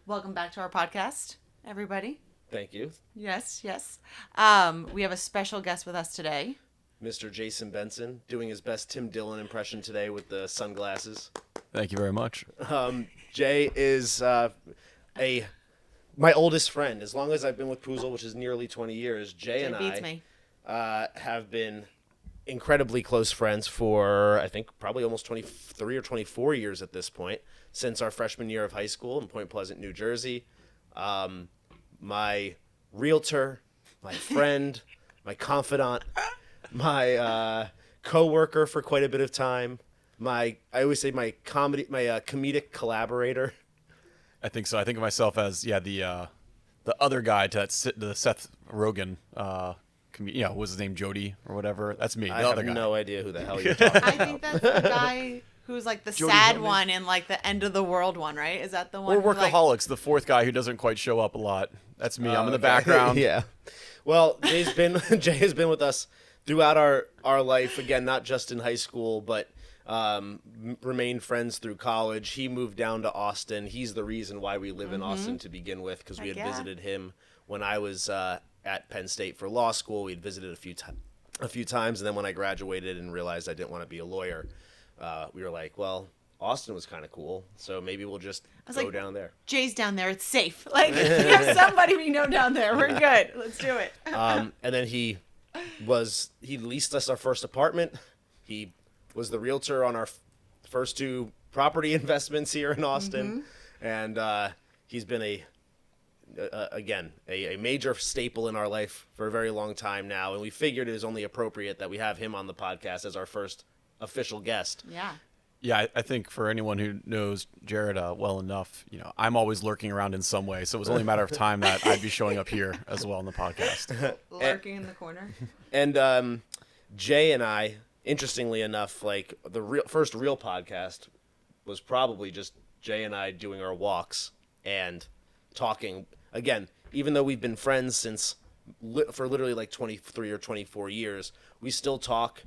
Welcome back to our podcast, everybody. Thank you. Yes. We have a special guest with us today. Mr. Jason Benson, doing his best Tim Dillon impression today with the sunglasses. Thank you very much. Jay is my oldest friend. As long as I've been with Puzzle, which is nearly 20 years, Jay and beats I me. Have been incredibly close friends for, I think, probably almost 23 or 24 years at this point, since our freshman year of high school in Point Pleasant, New Jersey. My realtor, my friend, my confidant, my co-worker for quite a bit of time. I always say my comedic collaborator. I think so. I think of myself as the other guy to the Seth Rogen. Was his name Jody or whatever? That's me. The I other have guy. no idea who the hell you're talking about. I think that's the guy who's like the Jody sad Hillman? one in like the end of the world one, right? Is that the one? Or who, like- Workaholics, the fourth guy who doesn't quite show up a lot. That's me. I'm in the Okay. background. Yeah. Well, Jay has been with us throughout our life. Again, not just in high school, but remained friends through college. He moved down to Austin. He's the reason why we live in Austin to begin with, because we had visited him when I was at Penn State for law school. We had visited a few times, and then when I graduated and realized I didn't want to be a lawyer, we were like, well, Austin was kind of cool, so maybe we'll just go down there. Jay's down there. It's safe. Like, there's somebody we know down there. We're good. Let's do it. And then he leased us our first apartment. He was the realtor on our first two property investments here in Austin. And he's been a major staple in our life for a very long time now. And we figured it was only appropriate that we have him on the podcast as our first official guest. Yeah. Yeah, I think for anyone who knows Jarred well enough, I'm always lurking around in some way. So it was only a matter of time that I'd be showing up here as well in the podcast. Lurking in the corner. And Jay and I, interestingly enough, like the first real podcast was probably just Jay and I doing our walks and talking. Again, even though we've been friends for literally like 23 or 24 years, we still talk.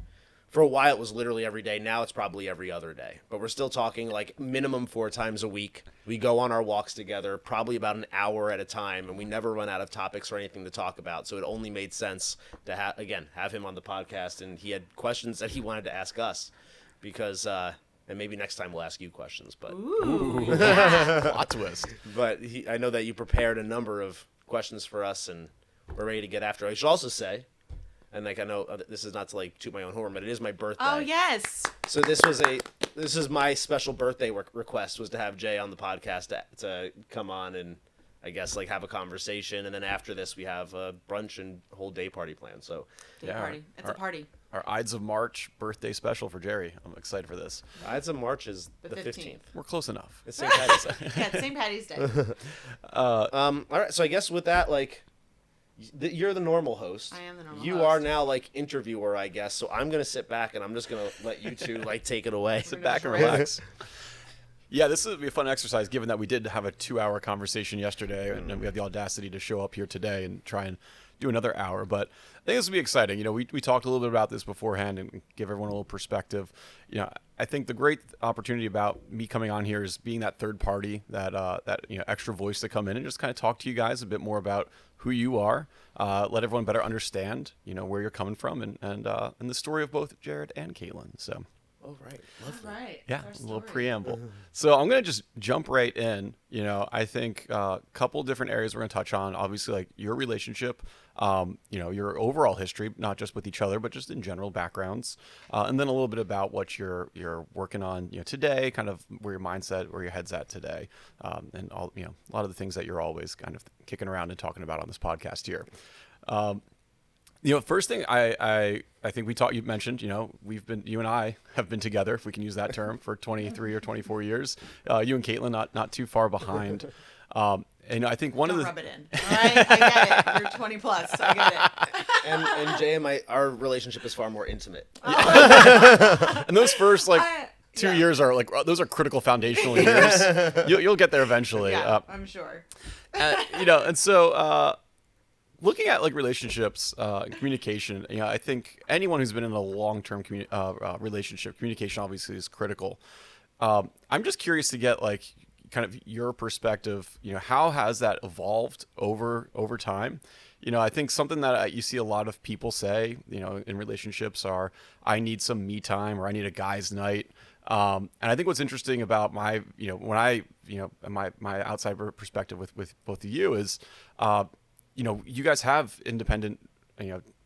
For a while, it was literally every day. Now it's probably every other day. But we're still talking like minimum 4 times a week. We go on our walks together, probably about an hour at a time, and we never run out of topics or anything to talk about. So it only made sense to have him on the podcast. And he had questions that he wanted to ask us because, and maybe next time we'll ask you questions. But Ooh. Plot twist. But I know that you prepared a number of questions for us, and we're ready to get after it. I should also say, and like I know this is not to like toot my own horn, but it is my birthday. Oh, yes. So this is my special birthday request, was to have Jay on the podcast to come on and I guess like have a conversation, and then after this we have a brunch and whole day party planned. So Day party. It's a party. Our Ides of March birthday special for Jerry. I'm excited for this. Ides of March is the 15th. We're close enough. It's St. Patty's Day. Yeah, it's St. Patty's Day. All right. So I guess with that, like, you're the normal host. I am the normal You host. are now like interviewer, I guess. So I'm gonna sit back and I'm just gonna let you two like take it away. Sit back and relax. Yeah, this will be a fun exercise, given that we did have a 2-hour conversation yesterday, and then we have the audacity to show up here today and try and do another hour. But I think this will be exciting. We talked a little bit about this beforehand and give everyone a little perspective. I think the great opportunity about me coming on here is being that third party, that extra voice to come in and just kind of talk to you guys a bit more about who you are, let everyone better understand, where you're coming from, and the story of both Jarred and Katelyn. So. Oh, right. Lovely. Right. Yeah, That's a our little story. preamble. So I'm going to just jump right in. I think a couple different areas we're going to touch on. Obviously, like your relationship, your overall history, not just with each other, but just in general backgrounds. And then a little bit about what you're working on today, kind of where your mindset, where your head's at today. And all, a lot of the things that you're always kind of kicking around and talking about on this podcast here. First thing I think you mentioned, you and I have been together, if we can use that term, for 23 or 24 years. You and Katelyn not too far behind. And I think one Don't of the rub it in. All right, I get it. You're 20 plus. I get it. And Jay and our relationship is far more intimate. and those first 2 years are those are critical foundational years. You'll get there eventually. Yeah, I'm sure. And so. Looking at relationships, communication, I think anyone who's been in a long-term relationship, communication obviously is critical. I'm just curious to get kind of your perspective, how has that evolved over time? I think something that you see a lot of people say, in relationships are, I need some me time, or I need a guy's night. And I think what's interesting about my, when I, my outside perspective with both of you is, you guys have independent,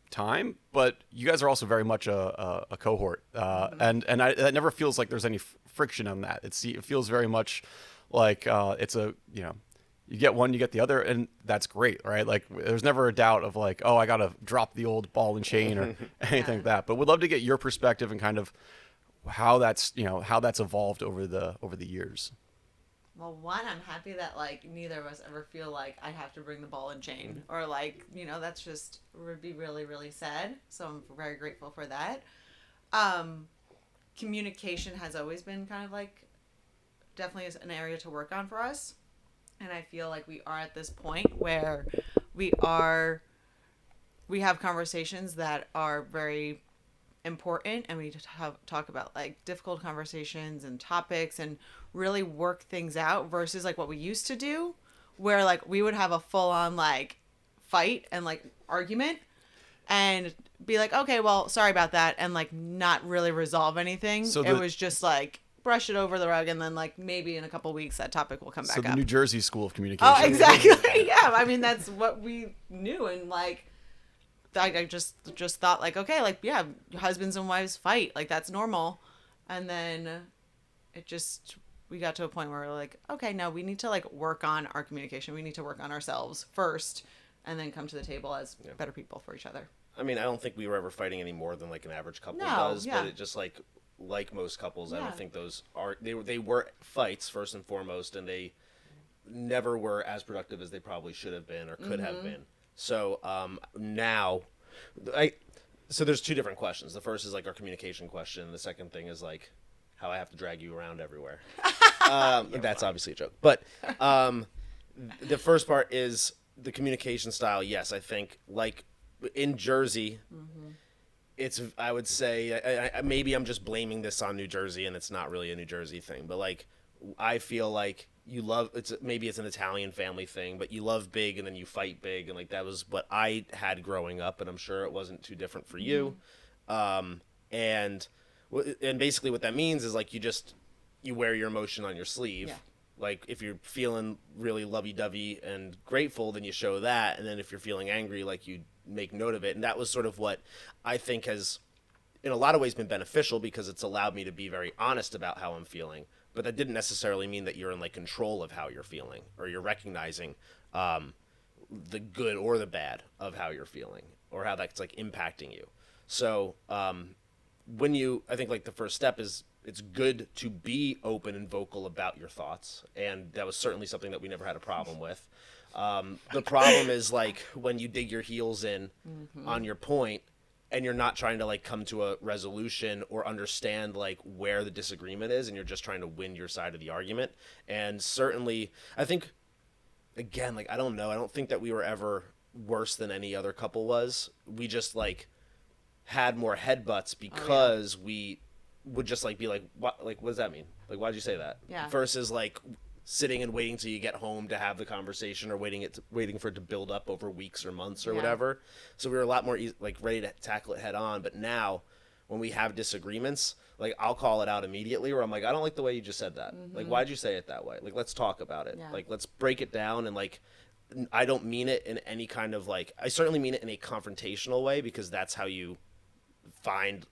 time, but you guys are also very much a cohort. That never feels like there's any friction on that. It feels very much like it's a, you get one, you get the other, and that's great, right? Like there's never a doubt of like, oh, I got to drop the old ball and chain or anything like that. But we'd love to get your perspective and kind of how that's evolved over the years. Well, one, I'm happy that like neither of us ever feel like I have to bring the ball and chain, or like, that's just would be really, really sad. So I'm very grateful for that. Communication has always been kind of like definitely is an area to work on for us. And I feel like we are at this point where we have conversations that are very important, and we talk about like difficult conversations and topics and really work things out versus like what we used to do, where like we would have a full on like fight and like argument and be like, okay, well, sorry about that, and like not really resolve anything. So it was just like brush it over the rug, and then like maybe in a couple weeks that topic will come back up. So the New Jersey School of Communication. Oh, exactly. Yeah, I mean that's what we knew, and like I just thought like, okay, like yeah, husbands and wives fight, like that's normal, and then we got to a point where we're like, okay, no, we need to like work on our communication. We need to work on ourselves first, and then come to the table as better people for each other. I mean, I don't think we were ever fighting any more than like an average couple does, but it just like most couples, I don't think those are they were fights first and foremost, and they never were as productive as they probably should have been or could have been. So now, so there's two different questions. The first is like our communication question. And the second thing is like how I have to drag you around everywhere. That's obviously a joke. But the first part is the communication style. Yes, I think like in Jersey, I would say, maybe I'm just blaming this on New Jersey, and it's not really a New Jersey thing. But like, I feel like maybe it's an Italian family thing, but you love big and then you fight big, and like that was what I had growing up, and I'm sure it wasn't too different for you. And basically what that means is like you wear your emotion on your sleeve. Yeah. Like if you're feeling really lovey-dovey and grateful, then you show that, and then if you're feeling angry, like you make note of it. And that was sort of what I think has in a lot of ways been beneficial, because it's allowed me to be very honest about how I'm feeling. But that didn't necessarily mean that you're in like control of how you're feeling, or you're recognizing the good or the bad of how you're feeling, or how that's like impacting you. So I think like the first step is it's good to be open and vocal about your thoughts, and that was certainly something that we never had a problem with. The problem is like when you dig your heels in on your point, and you're not trying to like come to a resolution or understand like where the disagreement is, and you're just trying to win your side of the argument. And certainly, I think, again, like I don't know, I don't think that we were ever worse than any other couple was. We just like had more headbutts because we would just like be like, what does that mean? Like, why'd you say that? Yeah. Versus like sitting and waiting till you get home to have the conversation, or waiting for it to build up over weeks or months or whatever. So we were a lot more like ready to tackle it head on. But now when we have disagreements, like I'll call it out immediately, where I'm like, I don't like the way you just said that. Like, why'd you say it that way? Like, let's talk about it. Like, let's break it down. And like, I don't mean it in any kind of like, I certainly mean it in a confrontational way, because that's how you find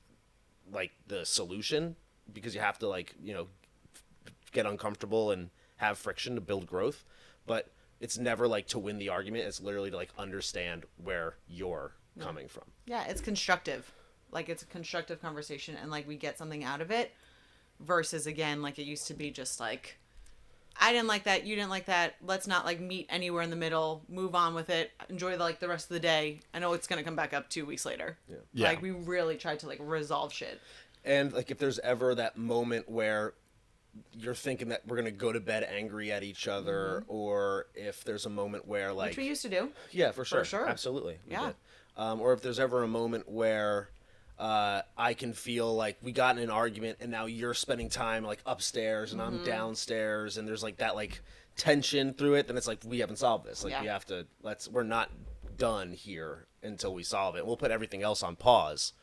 like the solution, because you have to like, get uncomfortable and have friction to build growth. But it's never like to win the argument. It's literally to like understand where you're coming from. Yeah, it's constructive. Like it's a constructive conversation, and like we get something out of it, versus again like it used to be just like, I didn't like that, you didn't like that, let's not like meet anywhere in the middle, move on with it, enjoy the rest of the day. I know it's gonna come back up 2 weeks later. Yeah. Like we really tried to like resolve shit. And like if there's ever that moment where you're thinking that we're gonna go to bed angry at each other, or if there's a moment where like, which we used to do. Yeah, for sure. Absolutely. Yeah. Or if there's ever a moment where I can feel like we got in an argument and now you're spending time like upstairs and I'm downstairs and there's like that like tension through it. Then it's like, we haven't solved this. Like we have to, we're not done here until we solve it. We'll put everything else on pause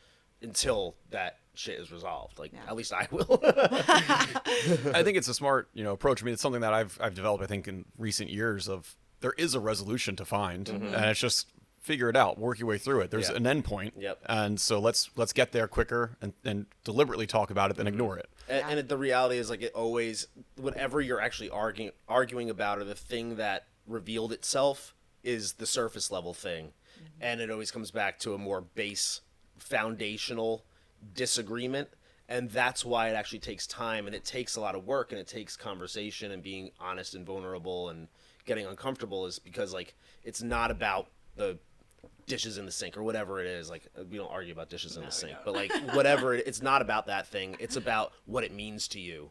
until that shit is resolved. Like at least I will. I think it's a smart, approach. I mean, it's something that I've developed, I think, in recent years of there is a resolution to find and it's just figure it out, work your way through it. There's an end point. Yep. And so let's get there quicker and deliberately talk about it than ignore it. And the reality is like it always, whatever you're actually arguing about or the thing that revealed itself is the surface level thing. And it always comes back to a more base foundational disagreement. And that's why it actually takes time and it takes a lot of work and it takes conversation and being honest and vulnerable and getting uncomfortable is because like, it's not about the dishes in the sink or whatever it is. Like we don't argue about dishes in the sink, but like whatever, it's not about that thing. It's about what it means to you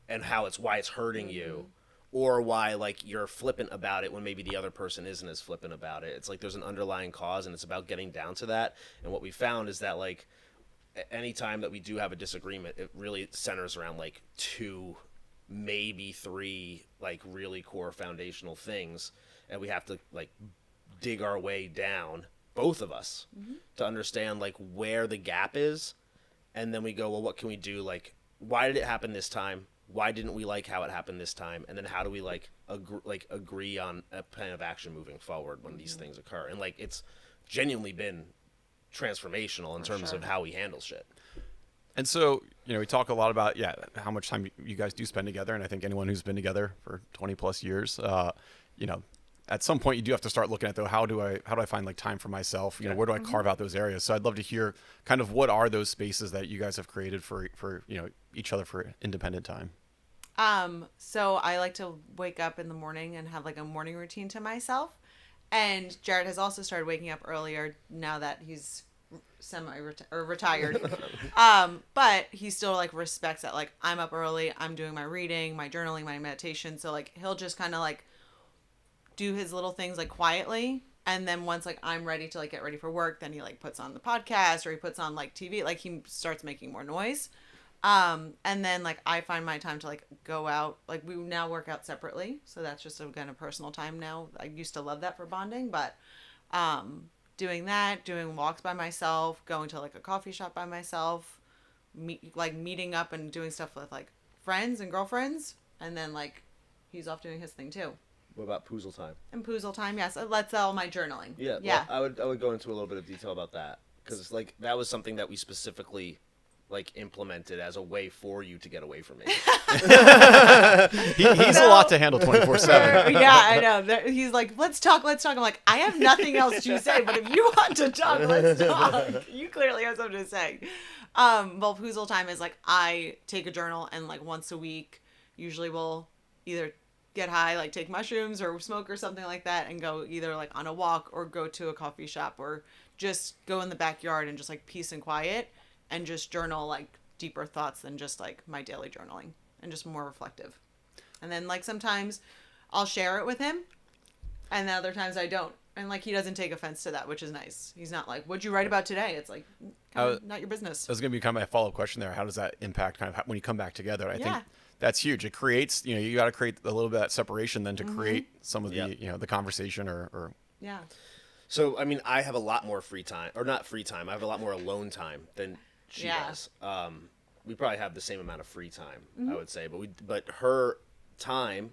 and why it's hurting you or why like you're flippant about it when maybe the other person isn't as flippant about it. It's like there's an underlying cause and it's about getting down to that. And what we found is that like anytime that we do have a disagreement, it really centers around like 2, maybe 3 like really core foundational things. And we have to like dig our way down, both of us, to understand like where the gap is. And then we go, well, what can we do? Like, why did it happen this time? Why didn't we like how it happened this time? And then how do we like agree on a plan of action moving forward when these things occur? And like, it's genuinely been transformational in terms of how we handle shit. And so, we talk a lot about, how much time you guys do spend together. And I think anyone who's been together for 20 plus years, at some point you do have to start looking at though, how do I find like time for myself? Where do I carve out those areas? So I'd love to hear kind of what are those spaces that you guys have created for each other for independent time. So I like to wake up in the morning and have like a morning routine to myself. And Jarred has also started waking up earlier now that he's retired. But he still like respects that like I'm up early, I'm doing my reading, my journaling, my meditation. So like he'll just kind of like do his little things like quietly, and then once like I'm ready to like get ready for work, then he like puts on the podcast or he puts on like TV, like he starts making more noise. And then like I find my time to like go out. Like we now work out separately, so that's just again a personal time now. I used to love that for bonding, but doing walks by myself, going to like a coffee shop by myself, meeting up and doing stuff with like friends and girlfriends, and then like he's off doing his thing too. What about Poozle time? And Poozle time, yes. Let's all my journaling. Yeah. Yeah. Well, I would go into a little bit of detail about that because like that was something that we specifically like implemented as a way for you to get away from me. He's a lot to handle 24/7. Yeah, I know. He's like, let's talk. I'm like, I have nothing else to say, but if you want to talk, let's talk. You clearly have something to say. Well, Poozle time is like I take a journal and like once a week, usually we'll either get high, like take mushrooms or smoke or something like that, and go either like on a walk or go to a coffee shop or just go in the backyard and just like peace and quiet and just journal like deeper thoughts than just like my daily journaling and just more reflective. And then like sometimes I'll share it with him and then other times I don't. And like he doesn't take offense to that, which is nice. He's not like, what'd you write about today? It's like, not your business. That was going to be kind of my follow-up question there. How does that impact kind of when you come back together? I think that's huge. It creates, you got to create a little bit of that separation then to create some of the, the conversation or. Yeah. So, I mean, I have a lot more free time, or not free time. I have a lot more alone time than she does. We probably have the same amount of free time, I would say. But her time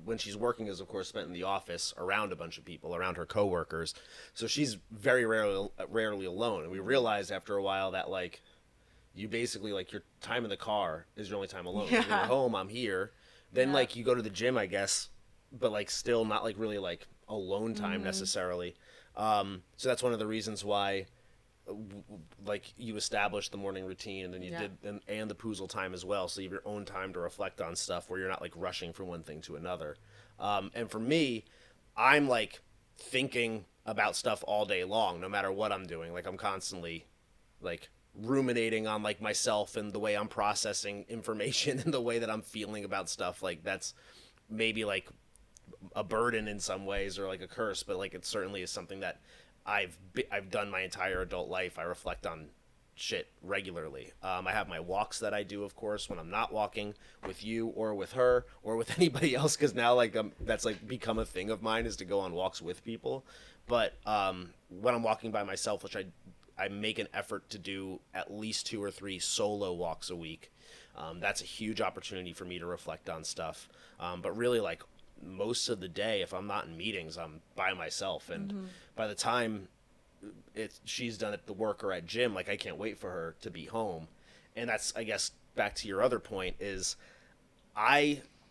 when she's working is, of course, spent in the office around a bunch of people, around her coworkers. So she's very rarely alone. And we realized after a while that, like, you basically, like, your time in the car is your only time alone. Yeah. When you're at home, I'm here. Then, like, you go to the gym, I guess, but, like, still not, like, really, like, alone time necessarily. So that's one of the reasons why, like, you established the morning routine and then you did, and the Poozle time as well. So you have your own time to reflect on stuff where you're not, like, rushing from one thing to another. And for me, I'm, like, thinking about stuff all day long, no matter what I'm doing. Like, I'm constantly, like, ruminating on, like, myself and the way I'm processing information and the way that I'm feeling about stuff. Like, that's maybe, like, a burden in some ways or, like, a curse, but, like, it certainly is something that I've done my entire adult life. I reflect on shit regularly. I have my walks that I do, of course, when I'm not walking with you or with her or with anybody else, because now like that's like become a thing of mine, is to go on walks with people. But when I'm walking by myself, which I make an effort to do at least 2 or 3 solo walks a week. That's a huge opportunity for me to reflect on stuff. But really, like, most of the day, if I'm not in meetings, I'm by myself. And by the time she's done at the work or at gym, like, I can't wait for her to be home. And that's, I guess, back to your other point, is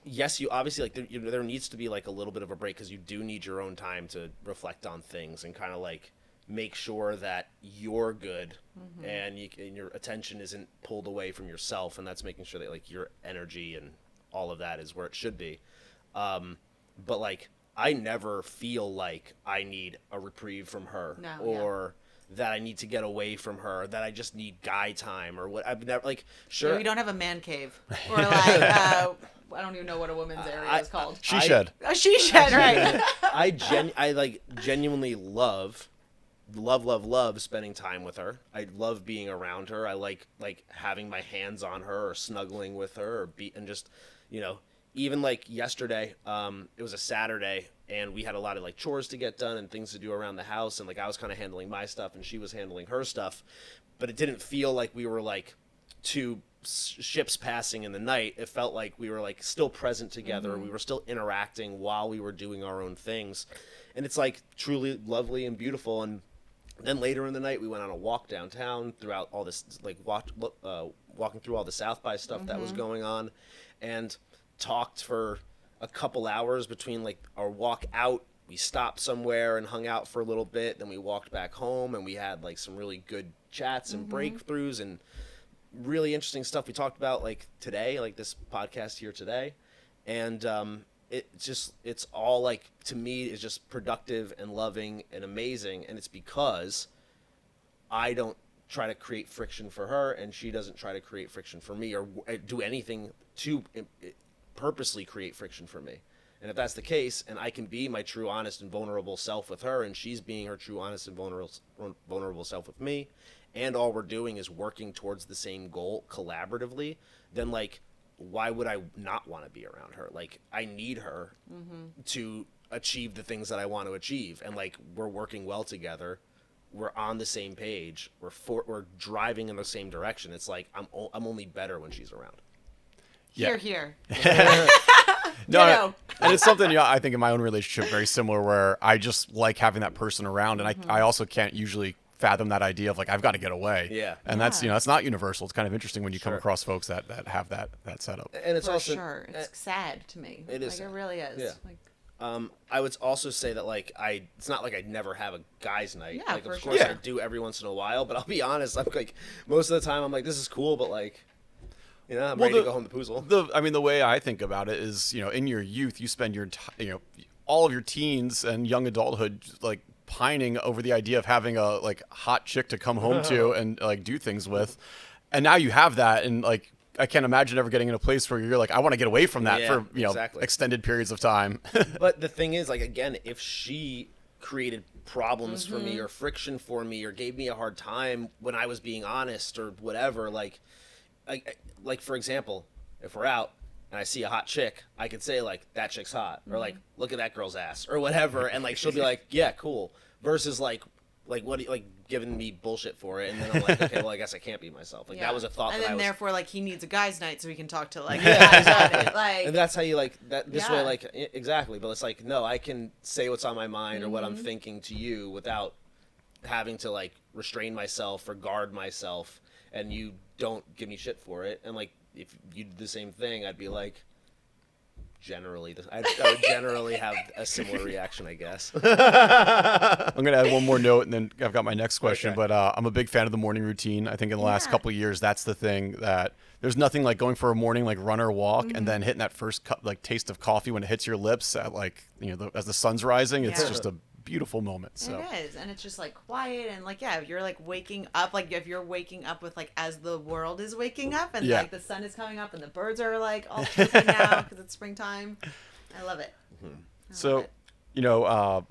yes, you obviously, like, there needs to be, like, a little bit of a break, because you do need your own time to reflect on things and kind of, like, make sure that you're good and your attention isn't pulled away from yourself, and that's making sure that, like, your energy and all of that is where it should be. But, like, I never feel like I need a reprieve from her, or that I need to get away from her, that I just need guy time, or what. I've never, like, sure. Yeah, we don't have a man cave, or like I don't even know what a woman's area is called. She shed. A she shed, right? I like genuinely love spending time with her. I love being around her. I like having my hands on her, or snuggling with her, or and just, you know, even like yesterday, it was a Saturday, and we had a lot of like chores to get done and things to do around the house, and like I was kind of handling my stuff and she was handling her stuff, but it didn't feel like we were like two ships passing in the night. It felt like we were like still present together. We were still interacting while we were doing our own things, and it's like truly lovely and beautiful. And then later in the night, we went on a walk downtown throughout all this, like walking through all the South by stuff that was going on, and talked for a couple hours between like our walk out. We stopped somewhere and hung out for a little bit. Then we walked back home, and we had like some really good chats and breakthroughs and really interesting stuff we talked about, like today, like this podcast here today. And it's all, like, to me, is just productive and loving and amazing. And it's because I don't try to create friction for her, and she doesn't try to create friction for me, or do anything to purposely create friction for me. And if that's the case, and I can be my true, honest, and vulnerable self with her, and she's being her true, honest, and vulnerable self with me, and all we're doing is working towards the same goal collaboratively, then, like, why would I not want to be around her? Like, I need her to achieve the things that I want to achieve. And, like, we're working well together. We're on the same page. We're driving in the same direction. It's like, I'm only better when she's around. Yeah. Here. No, and it's something, you know, I think in my own relationship, very similar, where I just like having that person around, and I also can't usually fathom that idea of like, I've got to get away. Yeah. And that's, you know, it's not universal. It's kind of interesting when you come across folks that have that setup. And it's For also sure. It's sad to me. It is. Like, it really is. Yeah. Like, I would also say that, like, it's not like I never have a guys' night. Yeah, like, for of sure. course Yeah. I do every once in a while, but I'll be honest, I'm like, most of the time I'm like, this is cool, but like, you know, I'm ready to go home to Poozle. I mean, the way I think about it is, you know, in your youth, you spend all of your teens and young adulthood, like, pining over the idea of having a, like, hot chick to come home to and, like, do things with. And now you have that, and, like, I can't imagine ever getting in a place where you're like, I want to get away from that for, you know, extended periods of time. But the thing is, like, again, if she created problems for me or friction for me or gave me a hard time when I was being honest or whatever, like for example, if we're out and I see a hot chick, I could say, like, that chick's hot, or like, look at that girl's ass, or whatever, and like she'll be like, yeah, cool, versus like what, like, giving me bullshit for it, and then I'm like, okay, well, I guess I can't be myself. Like, that was a thought. And that then I was, therefore, like, he needs a guy's night so he can talk to, like, guys about it. Like, and that's how you, like, that this way, Yeah. like, exactly. But it's like, no, I can say what's on my mind or what I'm thinking to you without having to, like, restrain myself or guard myself, and you don't give me shit for it. And, like, if you did the same thing, I'd be like, I would generally have a similar reaction, I guess. I'm going to add one more note, and then I've got my next question. Okay. But I'm a big fan of the morning routine. I think in the last couple of years, that's the thing that there's nothing like going for a morning, like, run or walk, and then hitting that first like taste of coffee when it hits your lips at, like, you know, as the sun's rising. It's just a beautiful moment. So it is, and it's just like quiet, and like, yeah, you're like waking up, like if you're waking up with, like, as the world is waking up, and like the sun is coming up and the birds are like all chirping now because it's springtime. I love it. So, you know,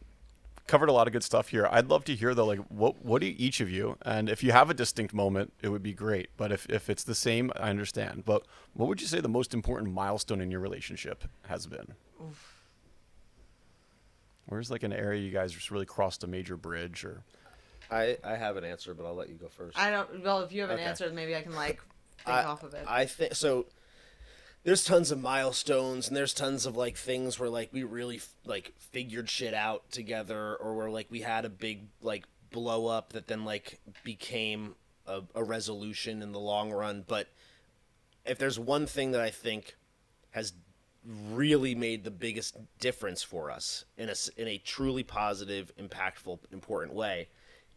covered a lot of good stuff here. I'd love to hear though, like what do each of you, and if you have a distinct moment, it would be great. But if it's the same, I understand. But what would you say the most important milestone in your relationship has been? Oof. Where's like an area you guys just really crossed a major bridge or? I have an answer, but I'll let you go first. I don't. Well, if you have an answer, maybe I can like think off of it. I think so. There's tons of milestones, and there's tons of like things where like we really like figured shit out together, or where like we had a big like blow up that then like became a resolution in the long run. But if there's one thing that I think has really made the biggest difference for us in a truly positive, impactful, important way,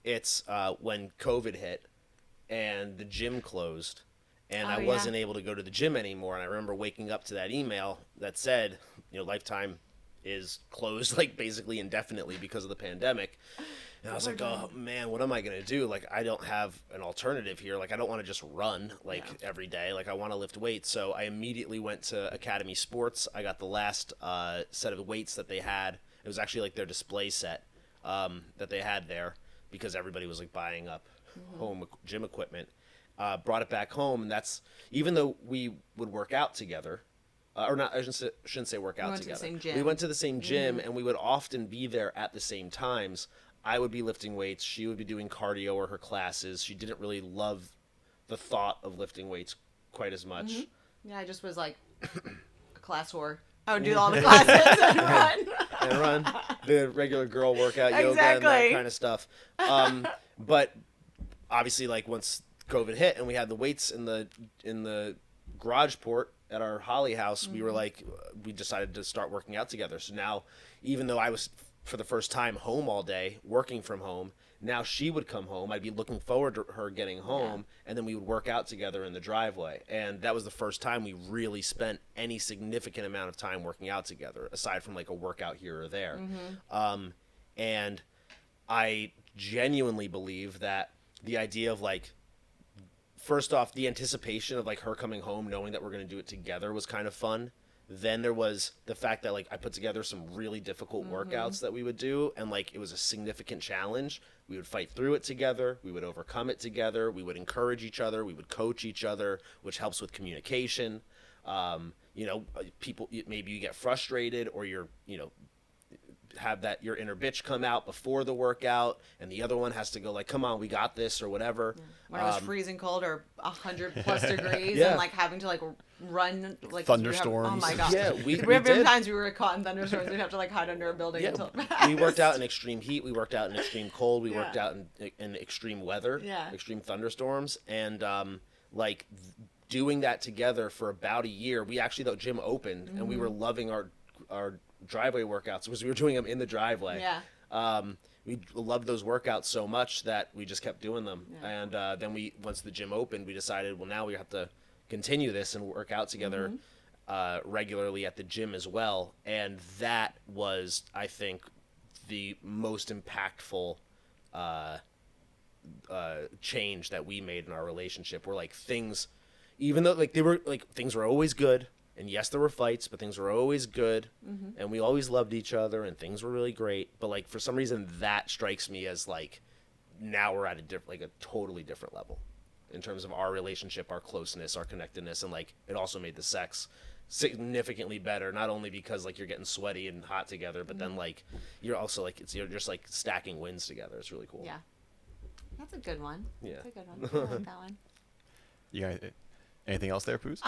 it's when COVID hit and the gym closed. And I wasn't able to go to the gym anymore. And I remember waking up to that email that said, Lifetime is closed, like, basically indefinitely because of the pandemic. And I was like, oh, man, what am I going to do? Like, I don't have an alternative here. Like, I don't want to just run, every day. Like, I want to lift weights. So I immediately went to Academy Sports. I got the last set of weights that they had. It was actually, like, their display set that they had there because everybody was, like, buying up home gym equipment. Brought it back home, and that's even though we would work out together, or not. I shouldn't say work out together. We went to the same gym, and we would often be there at the same times. I would be lifting weights. She would be doing cardio or her classes. She didn't really love the thought of lifting weights quite as much. Mm-hmm. Yeah, I just was like a class whore. I would do all the classes and run. The regular girl workout, yoga, and that kind of stuff. But obviously, like once COVID hit and we had the weights in the garage port at our Holly house, we were like, we decided to start working out together. So now, even though I was for the first time home all day, working from home, now she would come home. I'd be looking forward to her getting home, and then we would work out together in the driveway. And that was the first time we really spent any significant amount of time working out together, aside from like a workout here or there. And I genuinely believe that the idea of like, first off, the anticipation of like her coming home, knowing that we're going to do it together was kind of fun. Then there was the fact that like I put together some really difficult workouts that we would do, and like it was a significant challenge. We would fight through it together. We would overcome it together. We would encourage each other. We would coach each other, which helps with communication. People, maybe you get frustrated or you're, have that your inner bitch come out before the workout, and the other one has to go like, come on, we got this, or whatever. When it was freezing cold or 100+ degrees and like having to like run like thunderstorms. Oh my gosh. Yeah, we have did. times we were caught in thunderstorms. We'd have to like hide under a building until it passed. We worked out in extreme heat. We worked out in extreme cold. We worked out in extreme weather, extreme thunderstorms, and doing that together for about a year. We actually, the gym opened, and we were loving our driveway workouts because we were doing them in the driveway. We loved those workouts so much that we just kept doing them. And then once the gym opened, we decided, well, now we have to continue this and work out together regularly at the gym as well. And that was, I think, the most impactful change that we made in our relationship. Where like things, even though like they were like things were always good. And yes, there were fights, but things were always good, and we always loved each other, and things were really great. But like for some reason, that strikes me as like now we're at a totally different level in terms of our relationship, our closeness, our connectedness, and like it also made the sex significantly better. Not only because like you're getting sweaty and hot together, but then like you're also like you're just like stacking wins together. It's really cool. Yeah, that's a good one. Yeah, that's a good one. I like that one. Yeah. Anything else there, Poos?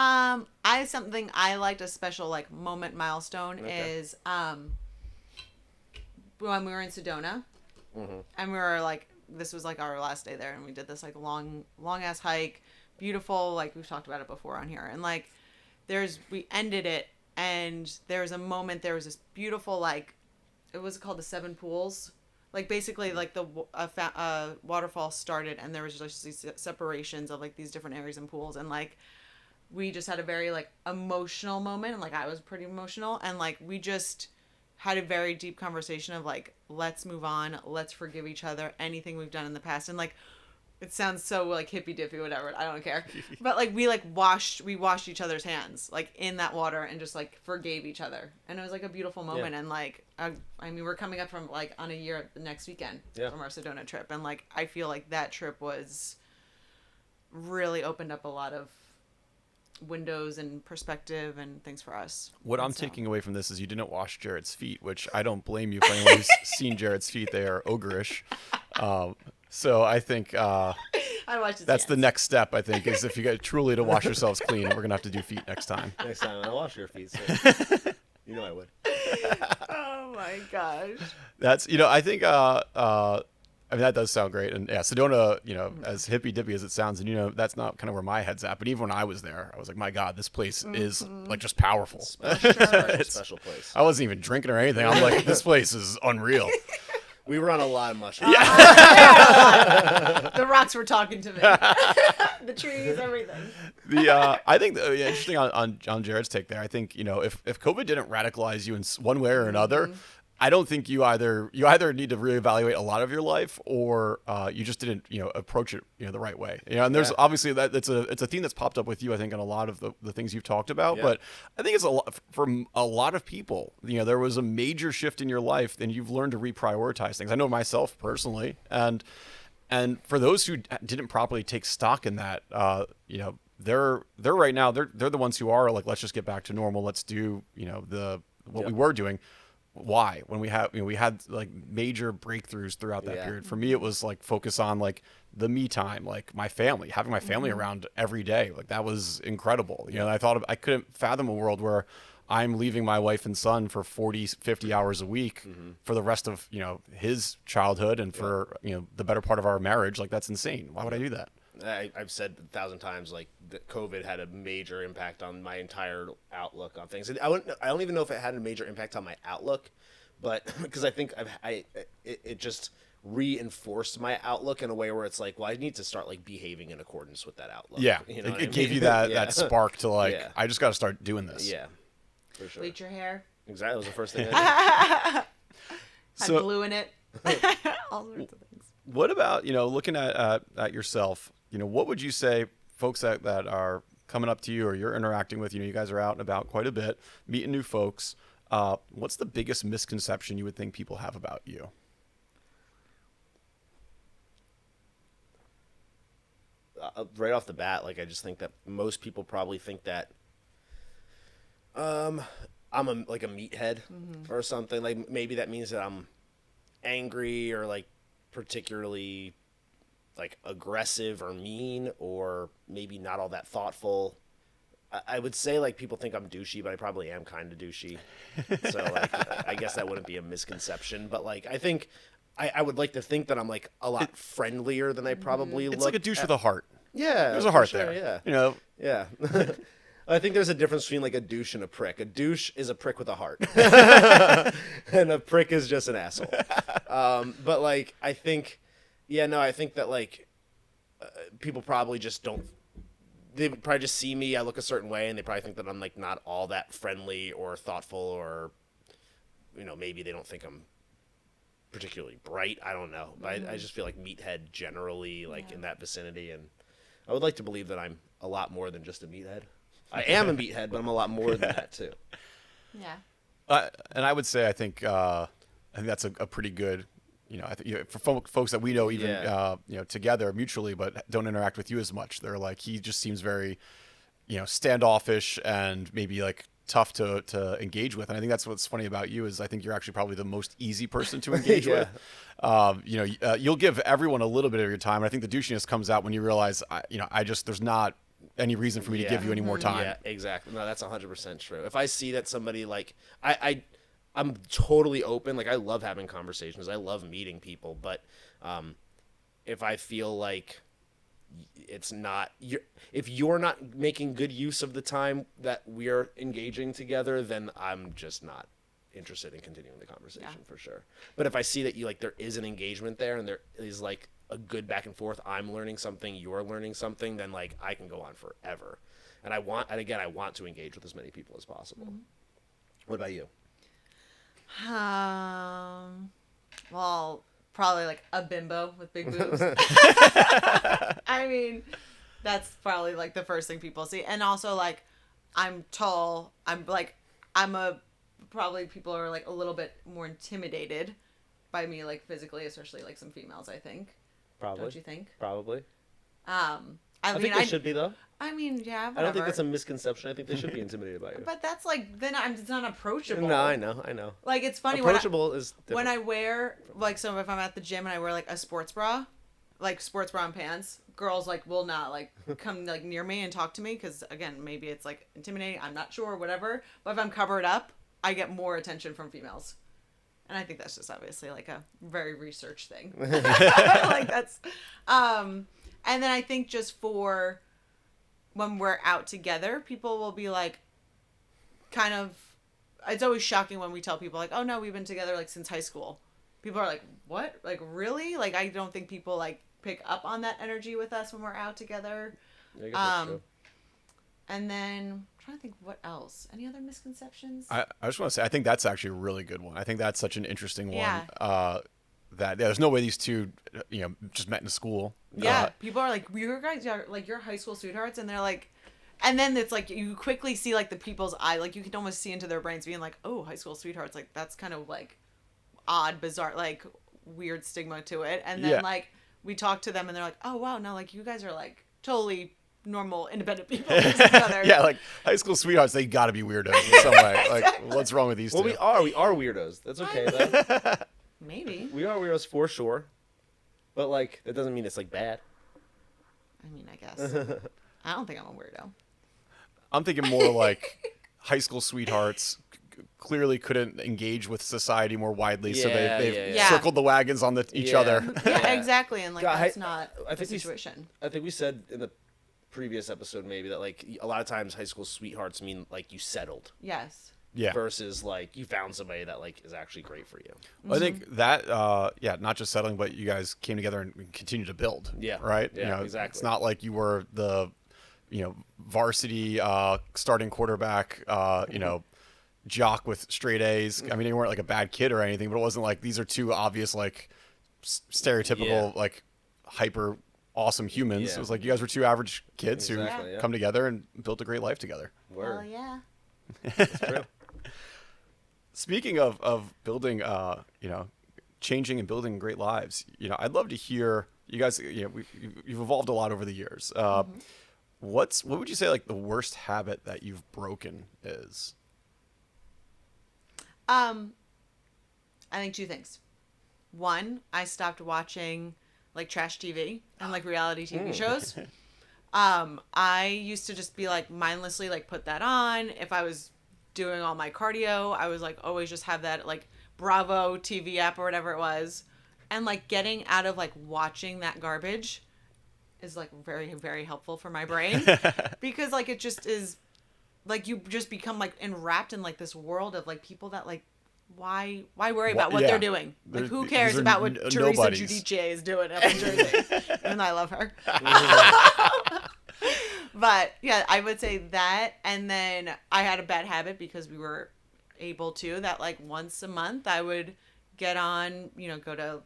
Something I liked, a special like moment milestone is when we were in Sedona, and we were like, this was like our last day there, and we did this like long ass hike, beautiful, like we've talked about it before on here, and like we ended it, and there was a moment, there was this beautiful like, it was called the Seven Pools. Like basically like the waterfall started, and there was just these separations of like these different areas and pools, and like we just had a very like emotional moment, and like I was pretty emotional, and like we just had a very deep conversation of like, let's move on, let's forgive each other, anything we've done in the past, and like it sounds so like hippy dippy, whatever. I don't care. But like we washed each other's hands like in that water and just like forgave each other, and it was like a beautiful moment. Yeah. And like I mean, we're coming up from like on a year the next weekend from our Sedona trip, and like I feel like that trip was really opened up a lot of windows and perspective and things for us. What And I'm so- taking away from this is you didn't wash Jarrett's feet, which I don't blame you for anyone who's seen Jarrett's feet. They are ogreish. So I think I watched his that's the hands. next step, I think, is if you get truly to wash yourselves clean, we're going to have to do feet next time. Next time I wash your feet, so you know I would. Oh my gosh. That's, I think, I mean, that does sound great. And yeah, Sedona, as hippy dippy as it sounds, and that's not kind of where my head's at. But even when I was there, I was like, my God, this place is like just powerful. Special place. I wasn't even drinking or anything. I'm like, this place is unreal. We were on a lot of mushrooms. The rocks were talking to me. The trees, everything. I think interesting on Jarrett's take there. I think if COVID didn't radicalize you in one way or another, I don't think you either need to reevaluate a lot of your life, or you just didn't approach it the right way. And there's obviously that it's a theme that's popped up with you, I think, in a lot of the things you've talked about. Yeah. But I think it's a lot for a lot of people. There was a major shift in your life, and you've learned to reprioritize things. I know myself personally, and for those who didn't properly take stock in that, they're right now they're the ones who are like, let's just get back to normal. Let's do what we were doing. Why? When we had like major breakthroughs throughout that period. For me, it was like focus on like the me time, like my family, having my family around every day. Like that was incredible. I thought I couldn't fathom a world where I'm leaving my wife and son for 40, 50 hours a week for the rest of, his childhood and for, the better part of our marriage. Like that's insane. Why would I do that? I've said 1,000 times like that COVID had a major impact on my entire outlook on things. I don't even know if it had a major impact on my outlook, but because I think it just reinforced my outlook in a way where it's like, well, I need to start like behaving in accordance with that outlook. Yeah, it gave you that Yeah. that spark to like, Yeah. I just got to start doing this. Yeah, for sure. Bleach your hair. Exactly, that was the first thing I Had So- glue in it. All sorts of things. What about looking at yourself? What would you say, folks that are coming up to you or you're interacting with? You guys are out and about quite a bit, meeting new folks. What's the biggest misconception you would think people have about you? right off the bat, like I just think that most people probably think that I'm like a meathead or something. Like maybe that means that I'm angry or like particularly like aggressive or mean, or maybe not all that thoughtful. I would say like people think I'm douchey, but I probably am kind of douchey. So like I guess that wouldn't be a misconception. But like I think I would like to think that I'm like a lot friendlier than I probably look. It's like a douche with a heart. Yeah, There's a for heart sure, there. Yeah. Yeah. Yeah. I think there's a difference between like a douche and a prick. A douche is a prick with a heart. And a prick is just an asshole. But like, I think that like people probably just don't, they probably just see me, I look a certain way, and they probably think that I'm like not all that friendly or thoughtful, or, maybe they don't think I'm particularly bright. I don't know. But I just feel like meathead generally, like in that vicinity. And I would like to believe that I'm a lot more than just a meathead. I am a meathead, but I'm a lot more than that too. Yeah. And I would say I think that's a pretty good, I think for folks that we know even together mutually, but don't interact with you as much. They're like, he just seems very, standoffish and maybe like tough to engage with. And I think that's what's funny about you is I think you're actually probably the most easy person to engage with. You'll give everyone a little bit of your time. And I think the douchiness comes out when you realize, there's not any reason for me to give you any more time. Yeah, exactly. No, that's 100% true. If I see that somebody like I'm totally open. Like I love having conversations. I love meeting people. But if I feel like it's not, if you're not making good use of the time that we're engaging together, then I'm just not interested in continuing the conversation for sure. But if I see that there is an engagement there and there is like a good back and forth, I'm learning something, you're learning something, then like I can go on forever. And I want to engage with as many people as possible. Mm-hmm. What about you? Well, probably like a bimbo with big boobs. I mean, that's probably like the first thing people see. And also like I'm tall. Probably people are like a little bit more intimidated by me, like physically, especially like some females, I think. Probably. Don't you think? Probably. I think they should be though. I mean, yeah, whatever. I don't think that's a misconception. I think they should be intimidated by you. But that's like, then it's not approachable. No, I know. Like, it's funny approachable is different. when I wear, like, so if I'm at the gym and I wear, like, a sports bra, like, sports bra and pants, girls, like, will not, like, come, like, near me and talk to me because, again, maybe it's, like, intimidating. I'm not sure, whatever. But if I'm covered up, I get more attention from females. And I think that's just obviously, like, a very research thing. Like, that's, and then I think just for when we're out together, people will be like, kind of, it's always shocking when we tell people like, oh no, we've been together like since high school. People are like, what? Like, really? Like, I don't think people like pick up on that energy with us when we're out together. Yeah, I guess that's true. And then I'm trying to think what else. Any other misconceptions? I just want to say, I think that's actually a really good one. I think that's such an interesting one. Yeah. That there's no way these two, just met in school. Yeah, people are like, you guys are like your high school sweethearts, and they're like, and then it's like you quickly see like the people's eye, like you can almost see into their brains being like, oh, high school sweethearts, like that's kind of like odd, bizarre, like weird stigma to it. And then like we talk to them, and they're like, oh wow, no, like you guys are like totally normal, independent people. Yeah, like high school sweethearts, they got to be weirdos in some way. Like, what's wrong with these two? Well, we are weirdos. That's okay though. Maybe. We are weirdos for sure. But, like, that doesn't mean it's, like, bad. I mean, I guess. I don't think I'm a weirdo. I'm thinking more like high school sweethearts clearly couldn't engage with society more widely, so they've circled the wagons on each other. Yeah, exactly. And, like, that's not the situation. I think we said in the previous episode maybe that, like, a lot of times high school sweethearts mean, like, you settled. Yes. Yeah. Versus like you found somebody that like is actually great for you. Well, I think that not just settling, but you guys came together and continued to build. Yeah. Right? Yeah, exactly. It's not like you were the varsity starting quarterback, jock with straight A's. I mean, you weren't like a bad kid or anything, but it wasn't like these are two obvious like stereotypical like hyper awesome humans. It was like you guys were two average kids who come together and built a great life together. Word. Well, yeah. That's true. Speaking of building, changing and building great lives, I'd love to hear you guys. You've evolved a lot over the years. What would you say like the worst habit that you've broken is? I think two things. One, I stopped watching like trash TV and like reality TV shows. I used to just be like mindlessly like put that on. If I was doing all my cardio, I was like always just have that like Bravo TV app or whatever it was. And like getting out of like watching that garbage is like very, very helpful for my brain because like it just is like you just become like enwrapped in like this world of like people that like why worry about what they're doing? Like who cares about what Teresa Giudice is doing up in Jersey? Even though I love her. But yeah, I would say that. And then I had a bad habit because we were able to that like once a month I would get on, go to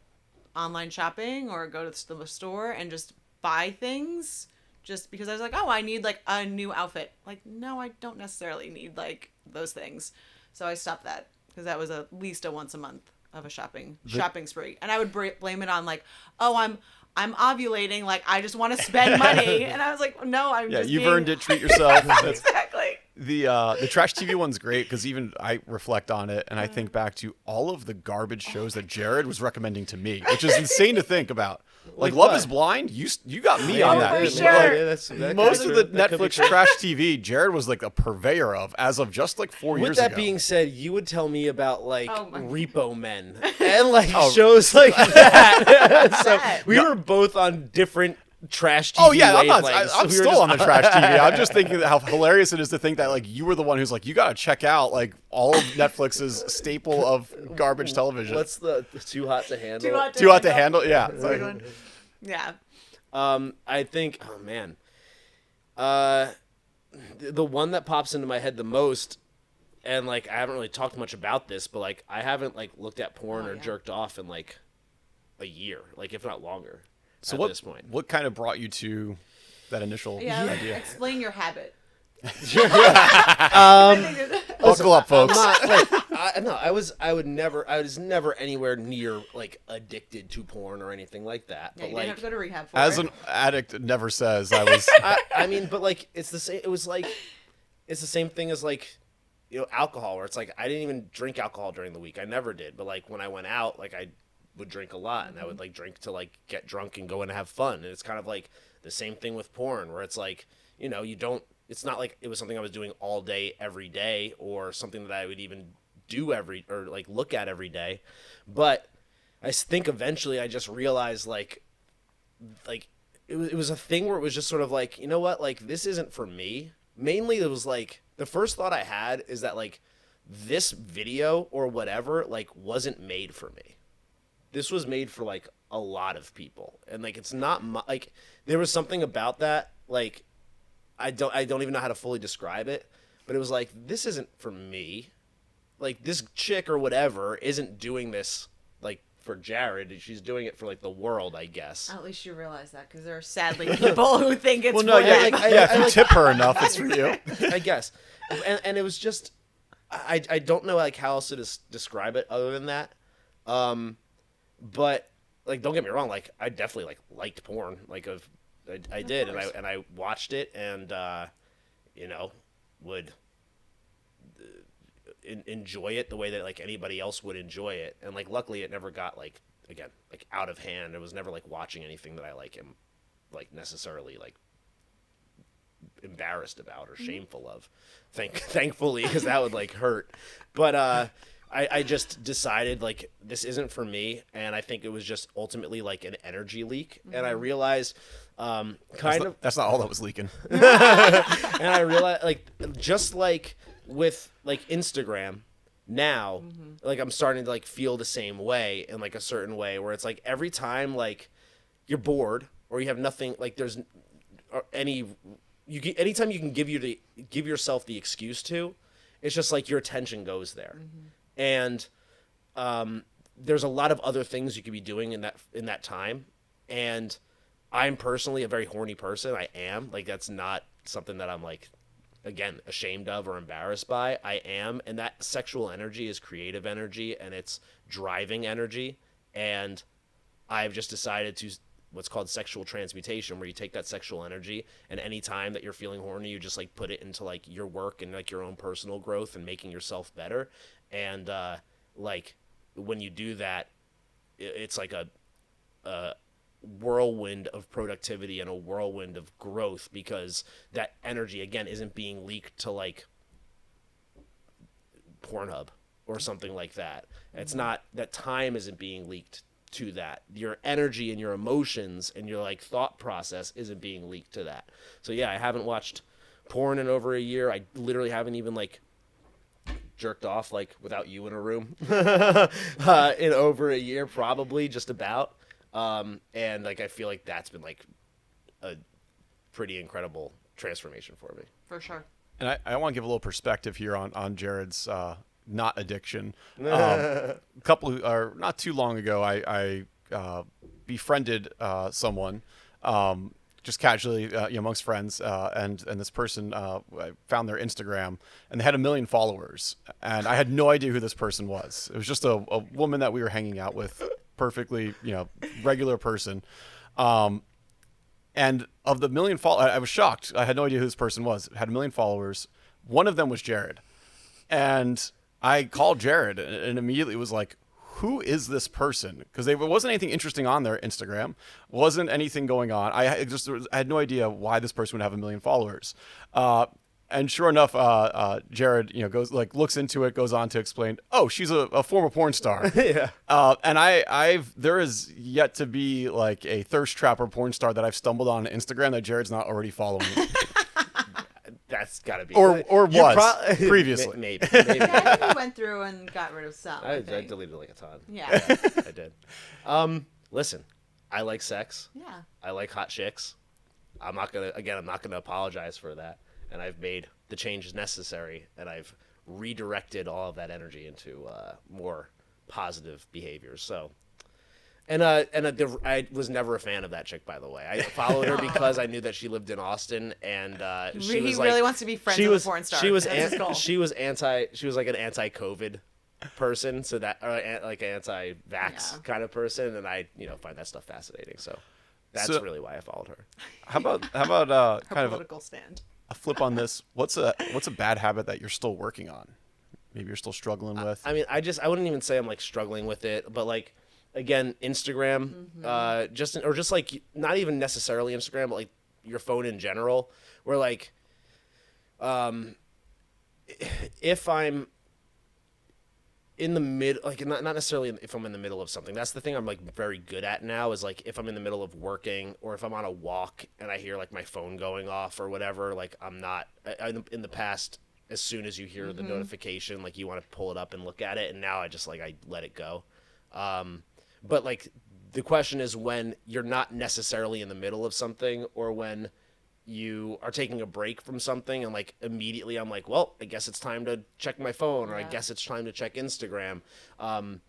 online shopping or go to the store and just buy things just because I was like, oh, I need like a new outfit. Like, no, I don't necessarily need like those things. So I stopped that because that was at least a once a month of a shopping spree. And I would blame it on like, oh, I'm ovulating, like I just want to spend money, and I was like, no, you've earned it. Treat yourself. Exactly. The trash TV one's great because even I reflect on it and I think back to all of the garbage shows that Jarred was recommending to me, which is insane to think about. Like Love is Blind, you got me on that. For sure. Most of the Netflix trash TV, Jarred was like a purveyor of as of just like 4 years ago. With that being said, you would tell me about like Repo Men and like shows like that. So we were both on different trash TV. Oh yeah, I'm still on the trash TV. I'm just thinking how hilarious it is to think that like you were the one who's like, you got to check out like all of Netflix's staple of garbage television. What's the Too Hot to Handle? Too Hot to Handle. Yeah. Yeah. I think. Oh man. The one that pops into my head the most, and like I haven't really talked much about this, but like I haven't like looked at porn or jerked off in like a year, like if not longer. So at this point. what kind of brought you to that initial idea? Explain your habit. Buckle up, folks. I was never anywhere near like addicted to porn or anything like that. Yeah, but you like, didn't have to go to rehab for As it. an addict never says, I was. I mean, but like it's the same. It was like it's the same thing as like alcohol, where it's like I didn't even drink alcohol during the week. I never did. But like when I went out, like I would drink a lot, and I would like drink to like get drunk and go and have fun. And it's kind of like the same thing with porn, where it's like you don't. It's not like it was something I was doing all day, every day, or something that I would even do or like look at every day. But I think eventually I just realized like it was a thing where it was just sort of like, you know what, like this isn't for me. Mainly it was like the first thought I had is that like this video or whatever like wasn't made for me. This was made for like a lot of people, and like it's not like there was something about that like. I don't even know how to fully describe it, but it was like, this isn't for me. Like this chick or whatever isn't doing this like for Jarred. She's doing it for like the world, I guess. At least you realize that, because there are sadly people who think it's Well, no, for yeah, them. if you tip her enough, it's for you. I guess. And it was just, I don't know like how else to describe it other than that. But like, don't get me wrong. Like I definitely like liked porn. Like I did, and I watched it, and would enjoy it the way that like anybody else would enjoy it, and like luckily it never got like again like out of hand. It was never like watching anything that I like am like necessarily like embarrassed about or shameful of. Thankfully, because that would like hurt. But I just decided like this isn't for me, and I think it was just ultimately like an energy leak, and I realized That's not all that was leaking. and I realized like just like with like Instagram now, like I'm starting to like feel the same way in like a certain way, where it's like every time like you're bored or you have nothing, like there's anytime you can give yourself the excuse to, it's just like your attention goes there. And there's a lot of other things you could be doing in that time, and I'm personally a very horny person. I am. Like, that's not something that I'm, like, again, ashamed of or embarrassed by. I am. And that sexual energy is creative energy, and it's driving energy. And I've just decided to what's called sexual transmutation, where you take that sexual energy, and any time that you're feeling horny, you just, like, put it into, like, your work and, like, your own personal growth and making yourself better. And, like, when you do that, it's like a whirlwind of productivity and a whirlwind of growth, because that energy again isn't being leaked to like Pornhub or something like that. It's not that time isn't being leaked to that. Your energy and your emotions and your like thought process isn't being leaked to that. So yeah, I haven't watched porn in over a year. I literally haven't even like jerked off like without you in a room in over a year, probably just about. And like I feel like that's been like a pretty incredible transformation for me. For sure. And I want to give a little perspective here on Jarred's not addiction. Not too long ago, I befriended someone just casually amongst friends, and this person I found their Instagram, and they had 1 million followers, and I had no idea who this person was. It was just a woman that we were hanging out with, perfectly regular person. And of the 1 million followers, I was shocked. I had no idea who this person was. Had 1 million followers. One of them was Jarred. And I called Jarred and immediately was like, who is this person? Because there wasn't anything interesting on their Instagram. Wasn't anything going on. I had no idea why this person would have 1 million followers. And sure enough, Jarred, looks into it, goes on to explain, oh, she's a former porn star. Yeah. And there is yet to be like a thirst trapper porn star that I've stumbled on Instagram that Jared's not already following. That's gotta be, or was previously. Maybe. Yeah, I think we went through and got rid of some. I I think. deleted like a ton. Yeah. I did. Listen, I like sex. Yeah. I like hot chicks. I'm not gonna apologize for that. And I've made the changes necessary, and I've redirected all of that energy into more positive behaviors. So I was never a fan of that chick, by the way. I followed her because I knew that she lived in Austin, and she was like, really wants to be friends with a porn star. She was That's his goal. she was like an anti-COVID person, so that like an anti-vax kind of person, and I find that stuff fascinating. So that's really why I followed her. How about Her kind of political stand. a flip on this? What's a bad habit that you're still working on? Maybe you're still struggling with. I mean, I wouldn't even say I'm like struggling with it, but like again, Instagram, just like not even necessarily Instagram, but like your phone in general, where like, if I'm in the like not necessarily if I'm in the middle of something. That's the thing I'm like very good at now is like if I'm in the middle of working or if I'm on a walk and I hear like my phone going off or whatever, like I'm not in the past. As soon as you hear the notification, like you want to pull it up and look at it, and now I just like I let it go. But like the question is when you're not necessarily in the middle of something or when you are taking a break from something and like immediately I'm like, well, I guess it's time to check my phone or I guess it's time to check Instagram.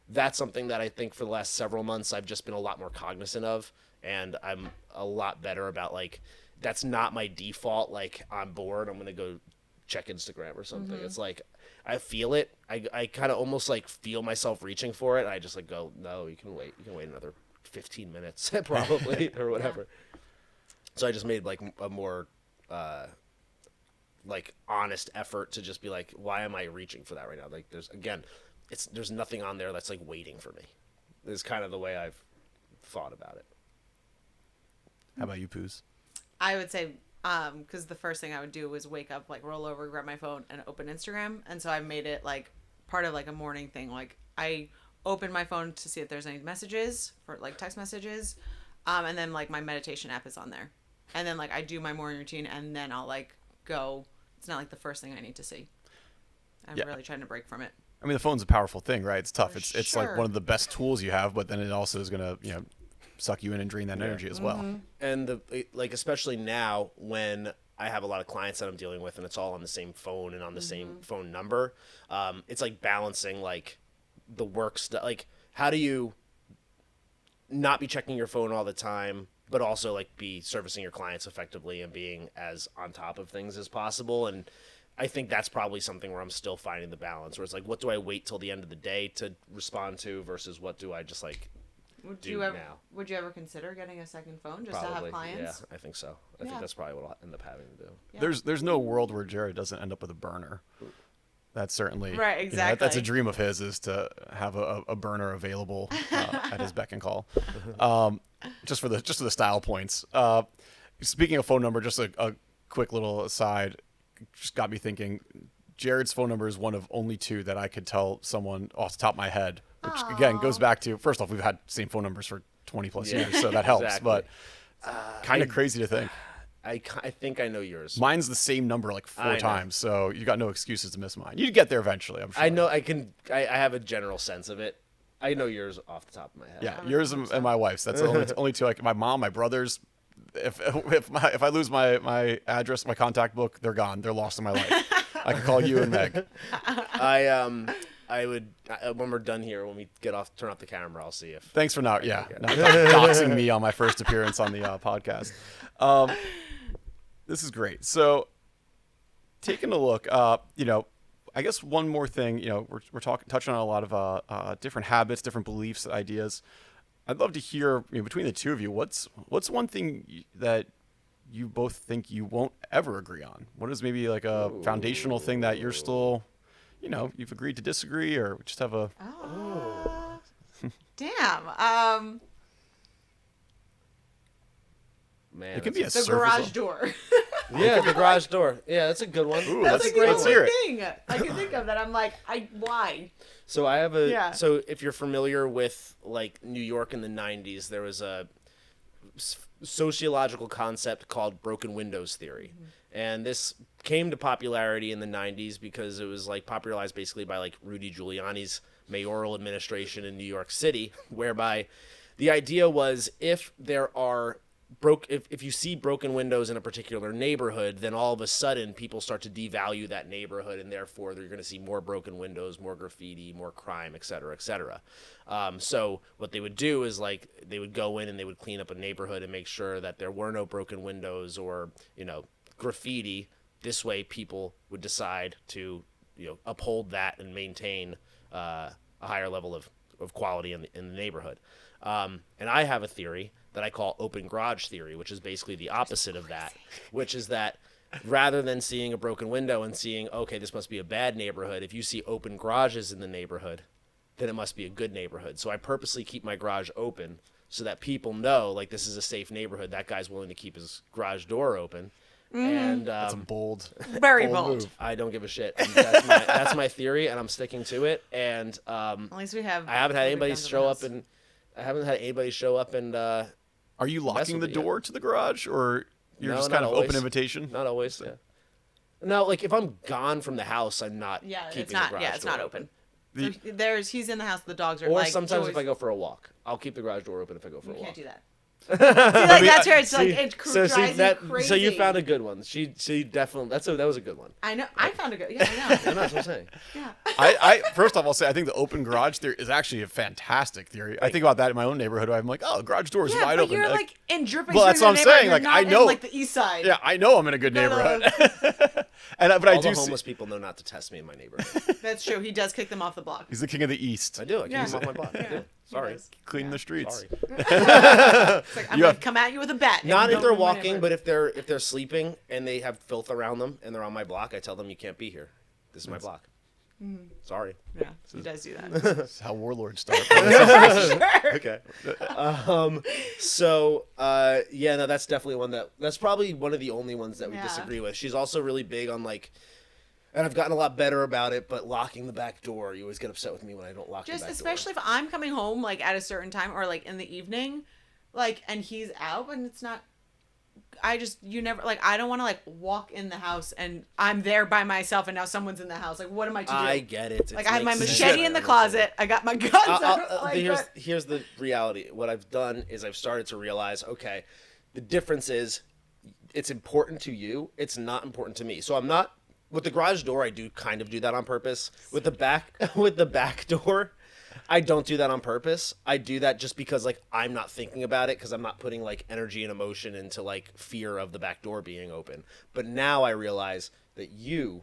That's something that I think for the last several months I've just been a lot more cognizant of, and I'm a lot better about like that's not my default. Like I'm bored, I'm gonna go check Instagram or something. It's like I feel it. I kind of almost like feel myself reaching for it. I just like go, no, you can wait another 15 minutes probably or whatever. So I just made like a more like honest effort to just be like, why am I reaching for that right now? Like there's nothing on there that's like waiting for me. Is kind of the way I've thought about it. How about you, Poos? I would say because the first thing I would do was wake up, like roll over, grab my phone, and open Instagram. And so I made it like part of like a morning thing. Like I open my phone to see if there's any messages for like text messages, and then like my meditation app is on there. And then like I do my morning routine, and then I'll like go. It's not like the first thing I need to see. I'm really trying to break from it. I mean, the phone's a powerful thing, right? It's tough. For It's like one of the best tools you have, but then it also is gonna suck you in and drain that energy as well. And like especially now when I have a lot of clients that I'm dealing with and it's all on the same phone and on the same phone number, it's like balancing like the work stuff. Like how do you not be checking your phone all the time but also like be servicing your clients effectively and being as on top of things as possible? And I think that's probably something where I'm still finding the balance, where it's like, what do I wait till the end of the day to respond to versus what do I just like Would you ever consider getting a second phone just probably, to have clients? Yeah, I think so. I think that's probably what I'll end up having to do. Yeah. There's no world where Jarred doesn't end up with a burner. That's certainly right. Exactly. That's a dream of his, is to have a burner available at his beck and call. Just for the style points. Speaking of phone number, just a quick little aside, just got me thinking. Jarred's phone number is one of only two that I could tell someone off the top of my head. Which again goes back to, first off, we've had the same phone numbers for 20 plus years, so that helps. Exactly. But kind of crazy to think. I think I know yours. Mine's the same number like 4 times, so you got no excuses to miss mine. You'd get there eventually, I'm sure. I know I have a general sense of it. I know yours off the top of my head. Yeah, yours and my wife's. That's the only two. Like my mom, my brothers. If I lose my address, my contact book, they're gone. They're lost in my life. I could call you and Meg. I would when we're done here, when we turn off the camera, I'll see if. Thanks for not doxing me on my first appearance on the podcast. This is great. So, taking a look, I guess one more thing. We're touching on a lot of different habits, different beliefs, ideas. I'd love to hear between the two of you, what's one thing that you both think you won't ever agree on? What is maybe like a foundational thing that you're still, you've agreed to disagree, or just have a... Damn. Man, it could be the garage door. Yeah, the garage door. Yeah, that's a good one. Ooh, that's let's the only hear it. thing I can think of that I'm like, why? So I have so if you're familiar with like New York in the 90s, there was a sociological concept called broken windows theory. And this came to popularity in the 90s because it was like popularized basically by like Rudy Giuliani's mayoral administration in New York City, whereby the idea was if there are if you see broken windows in a particular neighborhood, then all of a sudden people start to devalue that neighborhood, and therefore they're going to see more broken windows, more graffiti, more crime, et cetera, et cetera. So what they would do is like they would go in and they would clean up a neighborhood and make sure that there were no broken windows or graffiti. This way, people would decide to uphold that and maintain a higher level of quality in the neighborhood. And I have a theory that I call open garage theory, which is basically the opposite of that, which is that rather than seeing a broken window and seeing, okay, this must be a bad neighborhood, if you see open garages in the neighborhood, then it must be a good neighborhood. So I purposely keep my garage open so that people know, like, this is a safe neighborhood. That guy's willing to keep his garage door open. And That's a bold, Very bold. move. I don't give a shit. And that's my theory, and I'm sticking to it. And At least we have. I haven't had anybody guns in the show house. up and Are you locking the with it, yeah. door to the garage, or you're No, just not kind of always. open invitation? not always. Yeah. No, like if I'm gone from the house, I'm not. Yeah, keeping it's not. The garage Yeah, it's not door open. The- So he's in the house. The dogs are. Or like, sometimes if Joey's- I go for a walk, I'll keep the garage door open if I go for a You walk. can't do that. See, like that's where it's like it drives me crazy. So you found a good one. She definitely that was a good one. I know. I found a good. Yeah, I know. And that's what I'm saying. Yeah. I first off, I'll say I think the open garage theory is actually a fantastic theory. I think about that in my own neighborhood. I'm like, oh, the garage door is Yeah, wide but open. you're like in dripping. Well, that's streets what in I'm the saying, neighborhood, like, you're I know- not in, like the east side. yeah, I know I'm in a good No, no, neighborhood. But I All do the see homeless people know not to test me in my neighborhood. That's true. He does kick them off the block. he's the king of the East. I do. I keep Yeah. them off my block. I do. Yeah, Sorry. he does. Cleaning the streets. Sorry. It's like I'm You gonna have- come at you with a bat. Not you if they're don't ruin my walking, neighborhood. but if they're sleeping and they have filth around them and they're on my block, I tell them you can't be here. This is my block. Sorry. Yeah, he does do that. That's how warlords start. Okay. So yeah, no, that's definitely one that's probably one of the only ones that we Yeah. disagree with. She's also really big on like, and I've gotten a lot better about it, but locking the back door. You always get upset with me when I don't lock Just the back especially if I'm coming home like at a certain time or like in the evening, like and he's out and it's not. You never like I don't want to like walk in the house and I'm there by myself and now someone's in the house. Like what am I to do? I get it. Like I have my makes machete sense. in the closet. I got my guns. Here's the reality. What I've done is I've started to realize, okay, the difference is it's important to you. It's not important to me. So I'm not with the garage door. I do kind of do that on purpose. With the back door, I don't do that on purpose. I do that just because like I'm not thinking about it because I'm not putting like energy and emotion into like fear of the back door being open. But now I realize that you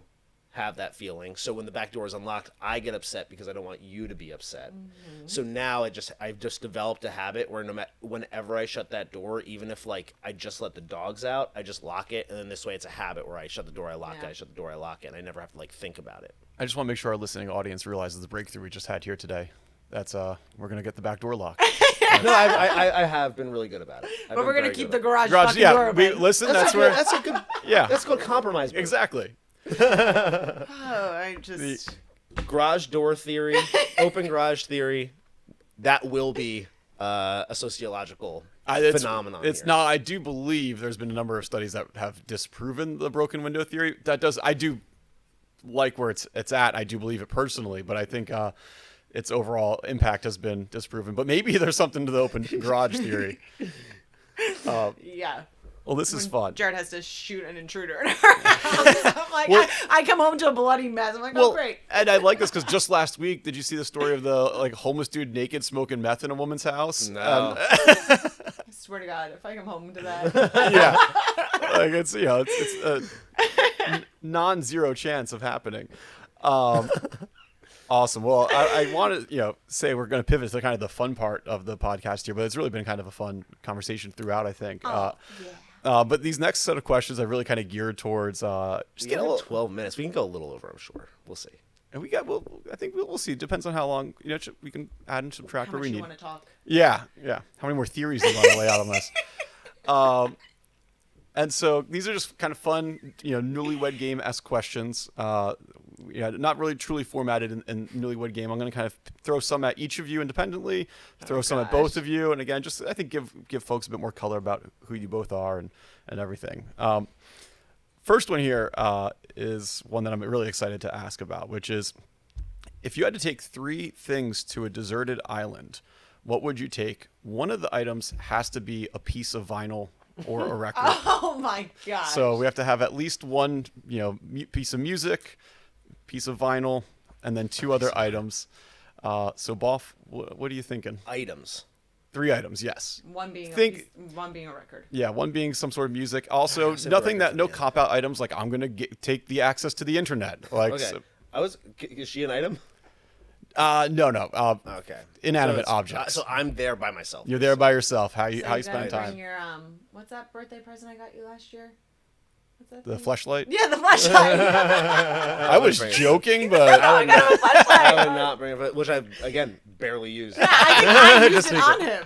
have that feeling. So when the back door is unlocked, I get upset because I don't want you to be upset. Mm-hmm. So now I've just developed a habit where whenever I shut that door, even if like I just let the dogs out, I just lock it, and then this way it's a habit where I shut the door, I lock it, Yeah. I shut the door, I lock it, and I never have to like think about it. I just want to make sure our listening audience realizes the breakthrough we just had here today. That's we're gonna get the back door locked. No, I have been really good about it. but we're gonna keep the garage, Garage, fucking yeah. door open. Listen, That's where. that's a good. Yeah. That's good compromise. Bro. Exactly. Oh, I just. Garage door theory, open garage theory, that will be a sociological phenomenon. It's here. not. I do believe there's been a number of studies that have disproven the broken window theory. I do like where it's at. I do believe it personally, but I think its overall impact has been disproven. But maybe there's something to the open garage theory. Yeah. Well, this is fun. Jared has to shoot an intruder in our house. I'm like, Well- I come home to a bloody mess. I'm like, oh, great. And I like this because just last week, did you see the story of the like homeless dude naked smoking meth in a woman's house? No. I swear to God, if I come home to that. Yeah, like it's it's a non-zero chance of happening. Awesome. Well, I want to say we're going to pivot to kind of the fun part of the podcast here, but it's really been kind of a fun conversation throughout, I think. But these next set of questions are really kind of geared towards just We getting got a little. 12 minutes. We can go a little over, I'm sure. We'll see. And I think we'll see. Depends on how long. We can add and subtract How where much we you need. want to talk? Yeah. How many more theories do you want to lay out on this? And so these are just kind of fun, newlywed game-esque questions. Not really truly formatted in newlywed game. I'm going to kind of throw some at each of you independently, throw some at both of you, and again, just I think give folks a bit more color about who you both are and everything. First one here is one that I'm really excited to ask about, which is if you had to take 3 things to a deserted island, what would you take? One of the items has to be a piece of vinyl or a record. Oh my god. So we have to have at least one, piece of music, piece of vinyl, and then 2 other items. So Boff, what are you thinking? Items. 3 items, yes. one being one being a record. Yeah, one being some sort of music. Also, no cop-out items like I'm going to take the access to the internet. Like, Okay. Is she an item? No. Okay. Inanimate objects. So I'm there by myself. You're there by yourself. How you gotta spend bring time? Your, what's that birthday present I got you last year? What's that The thing? fleshlight? Yeah, the flashlight. I was joking, but I got him a flashlight. I would not bring it, which I again barely used. Yeah, I think I used it on him.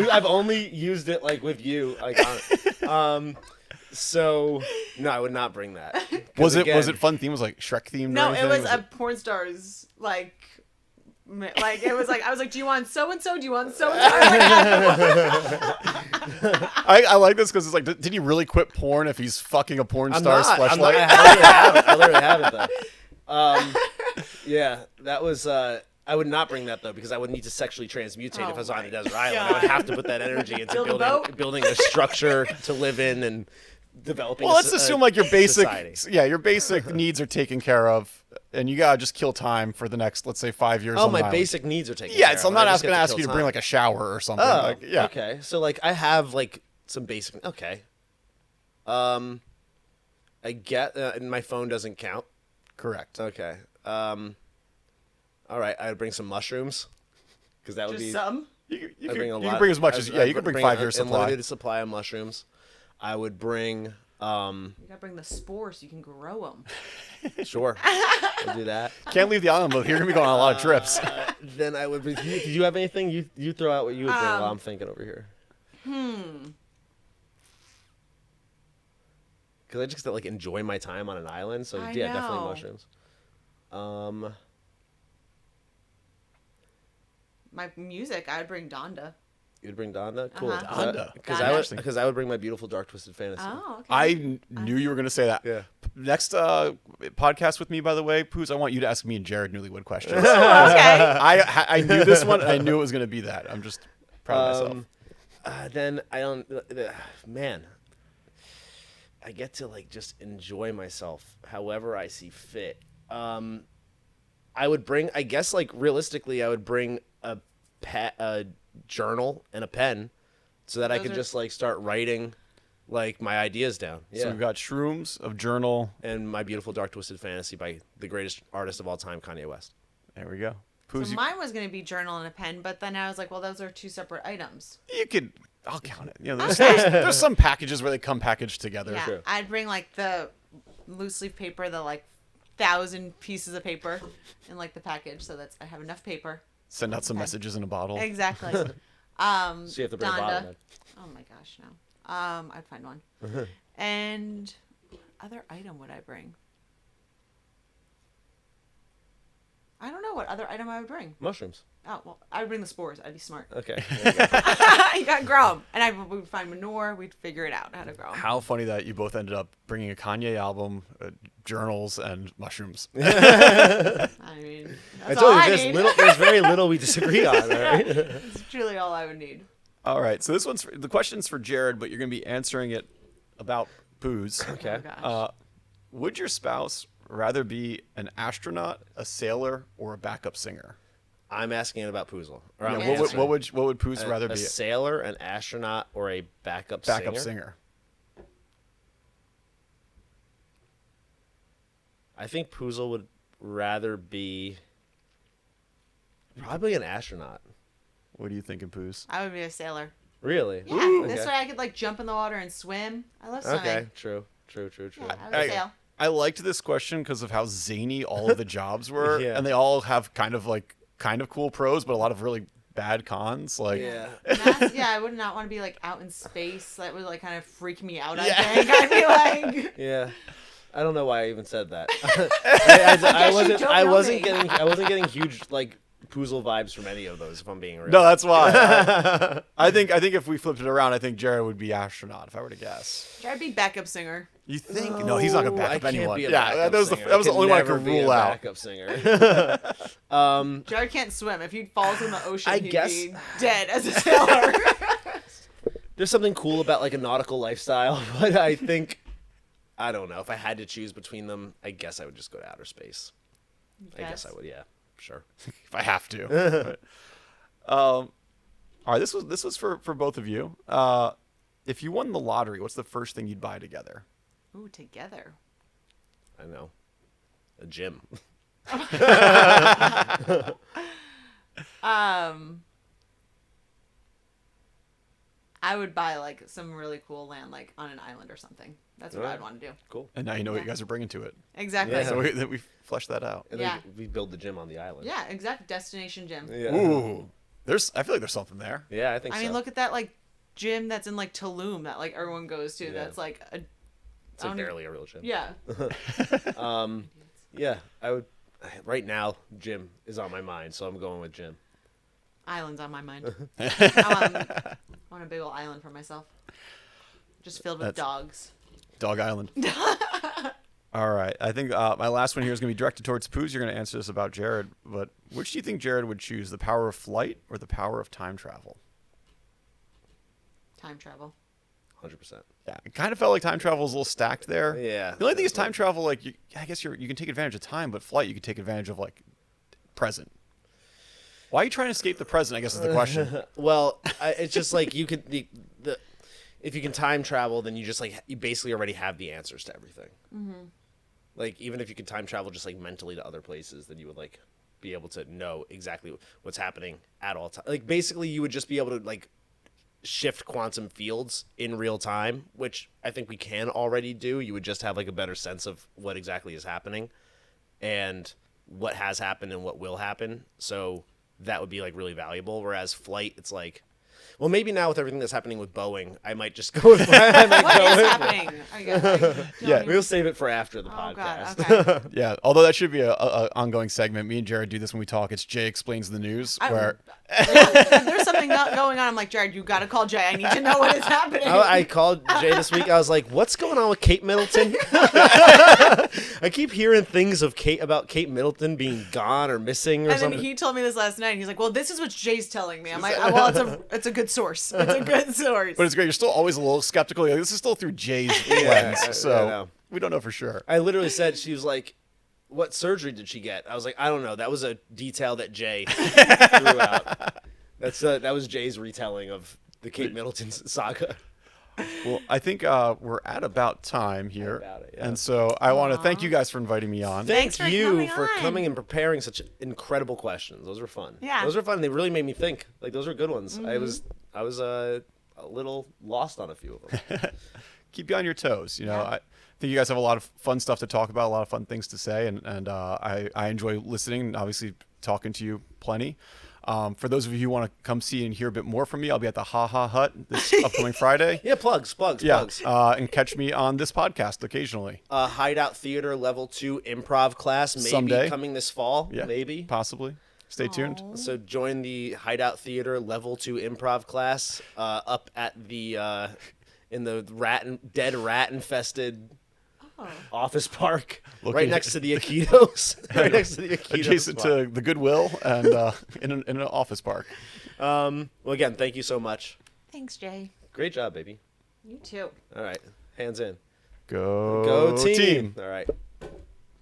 Yeah. I've only used it like with you, like on. So no, I would not bring that. was it fun theme? Was it like Shrek themed? No, or it anything? was a porn star's like it was like I was like, do you want so and so? Do you want so and so? I like this because it's like, did he really quit porn if he's fucking a porn star's fleshlight? I literally have it though. Yeah, that was. I would not bring that though because I would need to sexually transmutate if I was on a desert island. I would have to put that energy into building a structure to live in and developing. Well, let's assume like your basic, society. your basic needs are taken care of, and you gotta just kill time for the next, let's say, 5 years. Oh, on my the island. basic needs are taken. Yeah, care so I'm of. not I just going to get ask you to bring kill like a shower or something. time. Like, yeah. Okay. So like I have like some basic. Okay. I get, and my phone doesn't count. Correct. Okay. All right. I would bring some mushrooms because that would Just be. some. You I'd can, bring a you lot. can bring as much as I'd you can bring 5 years an supply. unlimited supply of mushrooms. I would bring. You gotta bring the spores so you can grow them. Sure. I'll do that. Can't leave the island, but you're gonna be going on a lot of trips. Then I would. Did you have anything? You throw out what you would bring while I'm thinking over here. Because I just like enjoy my time on an island. So I yeah, definitely know. mushrooms. My music, I would bring Donda. You'd bring Donda. Cool. Uh-huh. Donda. Because I would bring my beautiful dark twisted fantasy. Oh, okay. I knew you were gonna say that. Yeah. Next podcast with me, by the way, Poos, I want you to ask me and Jarred newlywed questions. Okay. I knew this one. And I knew it was gonna be that. I'm just proud of myself. Then I don't. Man. I get to like just enjoy myself however I see fit. I would bring. I guess like realistically, I would bring a journal and a pen so that I could just like start writing like my ideas down. So we've got shrooms, a journal, and My Beautiful Dark Twisted Fantasy by the greatest artist of all time, Kanye West. There we go. So Poos, mine was going to be journal and a pen, but then I was like, well, those are 2 separate items. I'll count it. There's some packages where they come packaged together. Yeah, Sure. I'd bring like the loose leaf paper, the like 1,000 pieces of paper in like the package, so that I have enough paper. Send out some messages in a bottle. Exactly. So you have to bring a bottle then. Oh my gosh, no. I'd find one. And what other item would I bring? I don't know what other item I would bring. Mushrooms. Oh, well, I would bring the spores. I'd be smart. Okay. You gotta grow them. And we would find manure. We'd figure it out how to grow them. How funny that you both ended up bringing a Kanye album, journals, and mushrooms. I mean, I that's told all you I there's need. there's very little we disagree on. Right? It's truly all I would need. All right, so this one's the question's for Jarred, but you're going to be answering it about Poos. Okay. Oh, gosh. Would your spouse rather be an astronaut, a sailor, or a backup singer? I'm asking it about Poozle. Or Yeah, I'm what answering. would Poos rather a be? sailor, an astronaut, or a backup Singer. I think Poozle would rather be probably an astronaut. What are you thinking, Poos? I would be a sailor. Really? Yeah, this okay. way I could like jump in the water and swim. I love swimming. Okay, true. Yeah, I would sail. I liked this question because of how zany all of the jobs were, Yeah. and they all have kind of cool pros, but a lot of really bad cons. Like, Yeah. Yeah, I would not want to be like out in space. That would like kind of freak me out. I think I'd be like, Yeah. I don't know why I even said that. I wasn't getting huge like Poozle vibes from any of those. If I'm being real. no, that's why. I think if we flipped it around, I think Jarred would be astronaut if I were to guess. I'd be backup singer. You think? No, he's not gonna back I up can't anyone. be a Yeah, backup that was the singer. only one I never could be a rule out. Backup singer. Jared can't swim. If he falls in the ocean, I he'd guess- be dead as a sailor. there's something cool about like a nautical lifestyle, but I think, I don't know, if I had to choose between them, I guess I would just go to outer space. I guess I would, yeah, sure. If I have to. All right, this was for both of you. If you won the lottery, what's the first thing you'd buy together? Ooh, together. I know. A gym. I would buy like some really cool land, like on an island or something. That's what I'd want to do. Cool. And now you know what you guys are bringing to it. Exactly. Yeah. So we fleshed that out. And then we build the gym on the island. Yeah, exact destination gym. Yeah. Ooh. I feel like there's something there. Yeah, I think so. I mean, look at that like gym that's in like Tulum that like everyone goes to. Yeah. That's like a. It's like barely a real gym. Yeah. Yeah, I would. Right now, gym is on my mind, so I'm going with gym. Island's on my mind. I want a big old island for myself. Just filled with dogs. Dog Island. All right. I think my last one here is going to be directed towards Poos. You're going to answer this about Jarred, but which do you think Jarred would choose, the power of flight or the power of time travel? Time travel. 100%. Yeah, it kind of felt like time travel was a little stacked there. Yeah. The only thing is time travel, like, I guess you can take advantage of time, but flight, you can take advantage of, like, present. Why are you trying to escape the present, I guess is the question. Well, it's just like you could, if you can time travel, then you just like, you basically already have the answers to everything. Mm-hmm. Like, even if you could time travel just like mentally to other places, then you would like be able to know exactly what's happening at all times. Like, basically you would just be able to like shift quantum fields in real time, which I think we can already do. You would just have like a better sense of what exactly is happening and what has happened and what will happen. So that would be like really valuable. Whereas flight, it's like, well, maybe now with everything that's happening with Boeing, I might just go with What is happening? Yeah, we'll save it for after the Oh podcast. God. Okay. Yeah, although that should be a ongoing segment. Me and Jarred do this when we talk. It's Jay Explains the News, where... If there's something going on, I'm like, Jarred, you got to call Jay. I need to know what is happening. I called Jay this week. I was like, what's going on with Kate Middleton? I keep hearing things about Kate Middleton being gone or missing or and something. then he told me this last night. He's like, well, this is what Jay's telling me. I'm like, well, it's a good source. It's a good source. But it's great. You're still always a little skeptical. Like, this is still through Jay's lens, so we don't know for sure. I literally said, she was like, what surgery did she get? I was like, I don't know. That was a detail that Jay threw out. That was Jay's retelling of the Kate Middleton saga. Well, I think we're at about time here. Yeah. And so I want to thank you guys for inviting me on. Thanks for coming for on. coming and preparing such incredible questions. Those were fun. Yeah. Those were fun. They really made me think. Like, those were good ones. Mm-hmm. I was a little lost on a few of them. Keep you on your toes. You know, Yeah. I think you guys have a lot of fun stuff to talk about, a lot of fun things to say, and I enjoy listening and obviously talking to you plenty. For those of you who want to come see and hear a bit more from me, I'll be at the Ha Ha Hut this upcoming Friday. Yeah, plugs. Yeah, and catch me on this podcast occasionally. Hideout Theater Level 2 improv class, maybe Someday. coming this fall. Yeah, maybe. possibly. Stay tuned. So join the Hideout Theater Level 2 improv class up at the in the dead rat infested office park, right next to the Aikidos. Right next to the Aikidos. Adjacent to the Goodwill and in an office park. Well, again, thank you so much. Thanks, Jay. Great job, baby. You too. All right, hands in. Go team. All right.